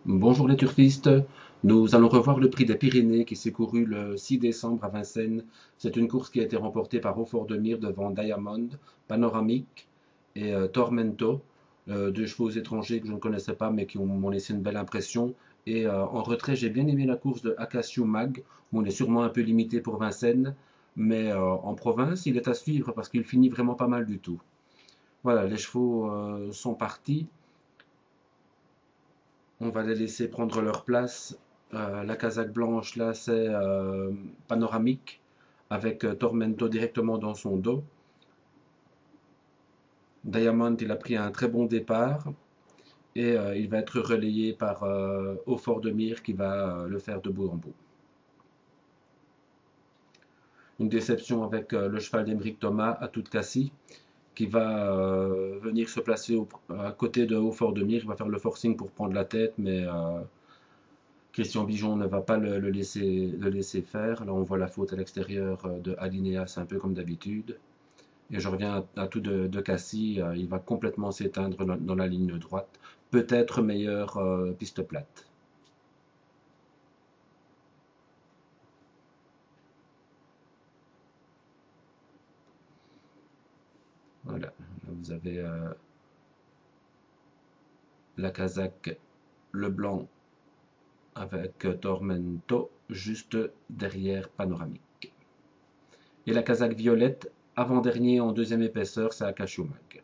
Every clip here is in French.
Bonjour les turfistes, nous allons revoir le prix des Pyrénées qui s'est couru le 6 décembre à Vincennes. C'est une course qui a été remportée par Haut-Fort-de-Mire devant Diamond, Panoramique et Tormento, deux chevaux étrangers que je ne connaissais pas mais qui m'ont laissé une belle impression. Et en retrait, j'ai bien aimé la course de Acacio Mag, où on est sûrement un peu limité pour Vincennes, mais en province, il est à suivre parce qu'il finit vraiment pas mal du tout. Voilà, les chevaux sont partis. On va les laisser prendre leur place. La casaque blanche, là, c'est panoramique, avec Tormento directement dans son dos. Diamond, il a pris un très bon départ et il va être relayé par Haut-Fort de Mire qui va le faire de bout en bout. Une déception avec le cheval d'Emeric Thomas à toute cassie qui va venir se placer à côté de Haut-Fort de Mire. Il va faire le forcing pour prendre la tête, mais Christian Bijon ne va pas le laisser faire. Là, on voit la faute à l'extérieur de Alinéa, c'est un peu comme d'habitude. Et je reviens à tout de Cassie, il va complètement s'éteindre dans la ligne droite. Peut-être meilleure piste plate. Voilà, là, vous avez la casaque, le blanc avec Tormento juste derrière Panoramique. Et la casaque violette, avant-dernier en deuxième épaisseur, c'est Akashiomag.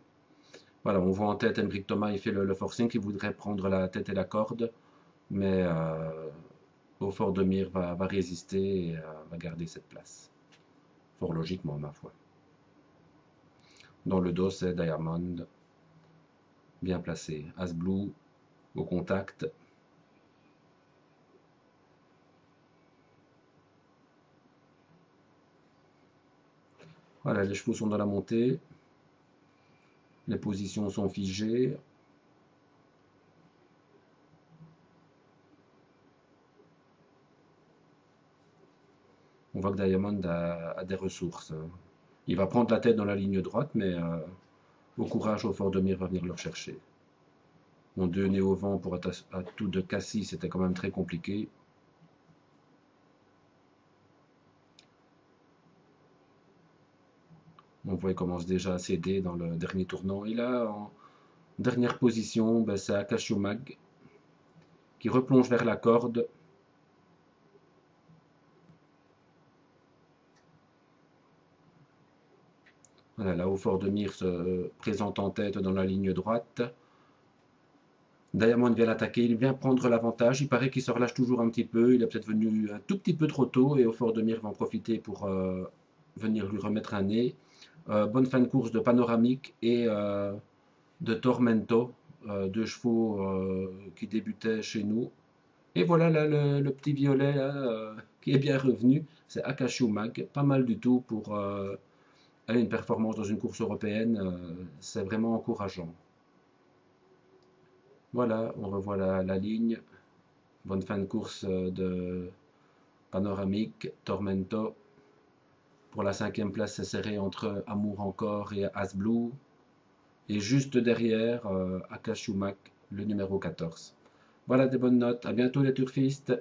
Voilà, on voit en tête Emeric Thomas, il fait le forcing, il voudrait prendre la tête et la corde, mais Haut-Fort de Mire va résister et va garder cette place. Fort logiquement, ma foi. Dans le dos, c'est Diamond, bien placé. As Blue au contact. Voilà, les chevaux sont dans la montée. Les positions sont figées. On voit que Diamond a des ressources. Il va prendre la tête dans la ligne droite, mais au courage, Haut-Fort de Mire va venir le rechercher. Mon deux nez au vent pour à tout de Cassis, c'était quand même très compliqué. On voit qu'il commence déjà à céder dans le dernier tournant. Et là, en dernière position, ben, c'est Akashiomag qui replonge vers la corde. Voilà, là, Haut-Fort de Mire se présente en tête dans la ligne droite. Diamond vient l'attaquer, il vient prendre l'avantage. Il paraît qu'il se relâche toujours un petit peu. Il est peut-être venu un tout petit peu trop tôt et Haut-Fort de Mire va en profiter pour venir lui remettre un nez. Bonne fin de course de Panoramique et de Tormento, deux chevaux qui débutaient chez nous. Et voilà là, le petit violet là, qui est bien revenu. C'est Akashiomag, pas mal du tout pour aller une performance dans une course européenne. C'est vraiment encourageant. Voilà, on revoit la ligne. Bonne fin de course de Panoramique, Tormento. Pour la cinquième place, c'est serré entre Amour encore et As Blue. Et juste derrière, Akashiomag, le numéro 14. Voilà des bonnes notes. À bientôt les turfistes.